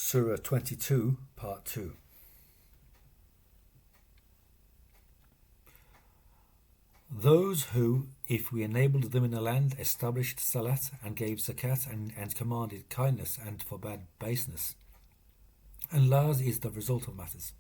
Surah 22, Part 2. Those who, if we enabled them in the land, established salat and gave zakat and commanded kindness and forbade baseness. And lars is the result of matters.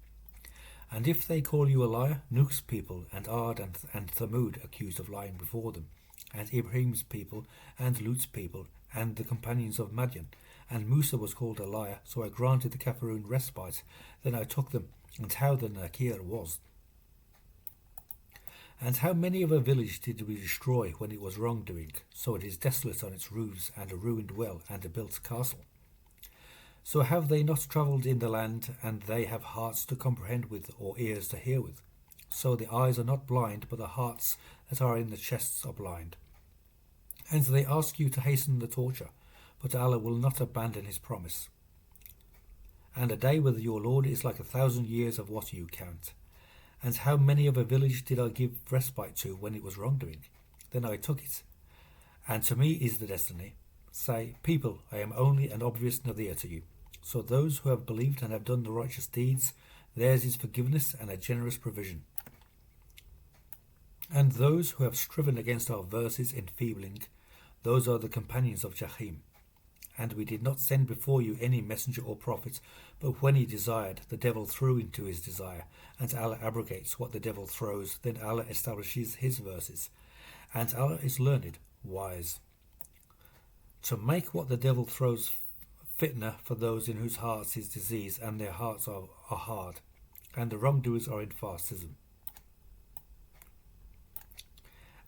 And if they call you a liar, Nuh's people and Ad and Thamud accused of lying before them, and Ibrahim's people and Lut's people and the companions of Madian, and Musa was called a liar, so I granted the Kafirun respite, then I took them, and how the Nakir was. And how many of a village did we destroy when it was wrongdoing, so it is desolate on its roofs, and a ruined well, and a built castle. So have they not travelled in the land, and they have hearts to comprehend with, or ears to hear with? So the eyes are not blind, but the hearts that are in the chests are blind. And they ask you to hasten the torture, but Allah will not abandon his promise. And a day with your Lord is like 1,000 years of what you count. And how many of a village did I give respite to when it was wrongdoing? Then I took it. And to me is the destiny. Say, people, I am only an obvious nadhir to you. So those who have believed and have done the righteous deeds, theirs is forgiveness and a generous provision. And those who have striven against our verses enfeebling, those are the companions of Jahim. And we did not send before you any messenger or prophet, but when he desired, the devil threw into his desire, and Allah abrogates what the devil throws, then Allah establishes his verses. And Allah is learned, wise. To make what the devil throws fitna for those in whose hearts is disease, and their hearts are hard, and the wrongdoers are in fascism.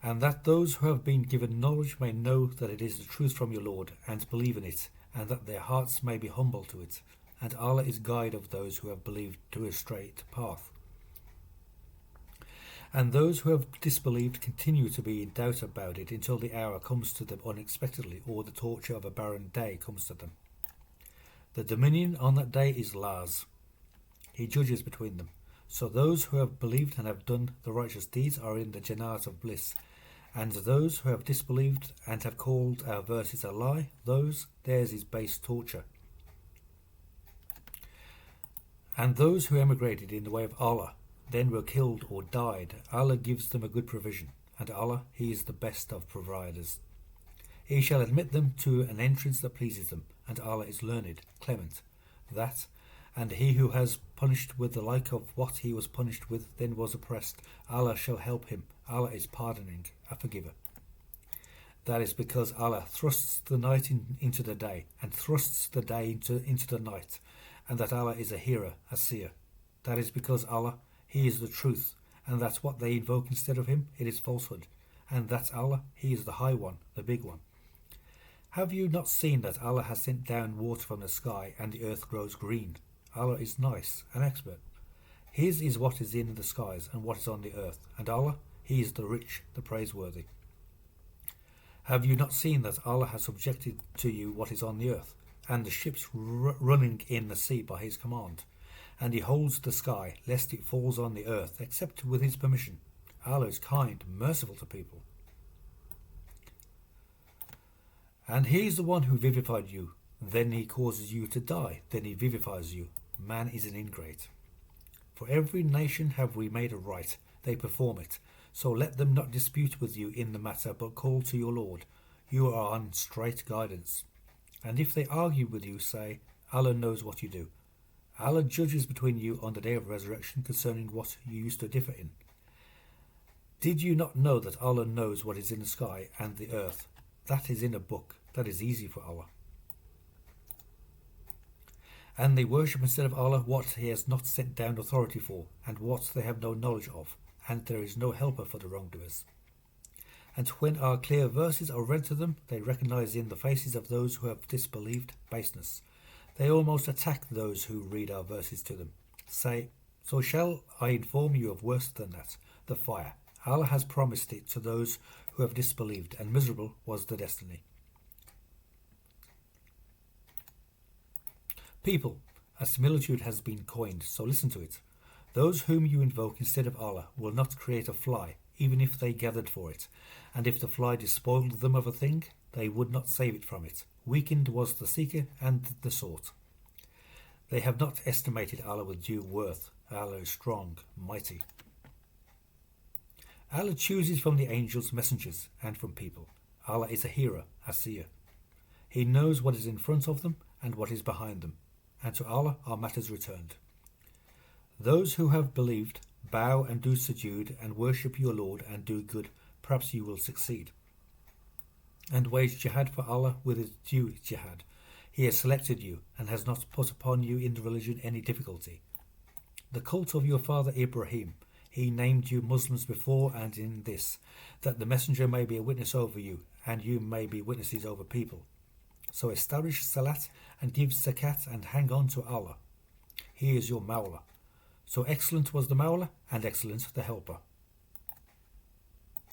And that those who have been given knowledge may know that it is the truth from your Lord, and believe in it, and that their hearts may be humble to it. And Allah is guide of those who have believed to a straight path. And those who have disbelieved continue to be in doubt about it until the hour comes to them unexpectedly, or the torture of a barren day comes to them. The dominion on that day is Lars. He judges between them. So those who have believed and have done the righteous deeds are in the Jannat of bliss. And those who have disbelieved and have called our verses a lie, theirs is base torture. And those who emigrated in the way of Allah, then were killed or died, Allah gives them a good provision, and Allah, He is the best of providers. He shall admit them to an entrance that pleases them, and Allah is learned, clement. That, and he who has punished with the like of what he was punished with, then was oppressed, Allah shall help him. Allah is pardoning, a forgiver. That is because Allah thrusts the night into the day, and thrusts the day into the night, and that Allah is a hearer, a seer. That is because Allah, He is the truth, and that what they invoke instead of Him, it is falsehood. And that Allah, He is the High One, the Big One. Have you not seen that Allah has sent down water from the sky, and the earth grows green? Allah is nice and expert. His is what is in the skies and what is on the earth, and Allah, He is the rich, the praiseworthy. Have you not seen that Allah has subjected to you what is on the earth, and the ships running in the sea by His command? And He holds the sky, lest it falls on the earth, except with His permission. Allah is kind, merciful to people. And He is the one who vivified you, then He causes you to die, then He vivifies you. Man is an ingrate. For every nation have we made a right, they perform it. So let them not dispute with you in the matter, but call to your Lord. You are on straight guidance. And if they argue with you, say, Allah knows what you do. Allah judges between you on the day of resurrection concerning what you used to differ in. Did you not know that Allah knows what is in the sky and the earth? That is in a book. That is easy for Allah. And they worship instead of Allah what He has not sent down authority for, and what they have no knowledge of, and there is no helper for the wrongdoers. And when our clear verses are read to them, they recognize in the faces of those who have disbelieved baseness. They almost attack those who read our verses to them. Say, so shall I inform you of worse than that, the fire. Allah has promised it to those who have disbelieved, and miserable was the destiny. People, a similitude has been coined, so listen to it. Those whom you invoke instead of Allah will not create a fly, even if they gathered for it. And if the fly despoiled them of a thing, they would not save it from it. Weakened was the seeker and the sought. They have not estimated Allah with due worth. Allah is strong, mighty. Allah chooses from the angels messengers and from people. Allah is a hearer, a seer. He knows what is in front of them and what is behind them, and to Allah are matters returned. Those who have believed, bow and do sujood and worship your Lord and do good, perhaps you will succeed. And wage jihad for Allah with its due jihad. He has selected you and has not put upon you in the religion any difficulty. The cult of your father Ibrahim, he named you Muslims before and in this, that the messenger may be a witness over you, and you may be witnesses over people. So establish salat and give zakat and hang on to Allah. He is your Mawla. So excellent was the Mawla and excellent the helper.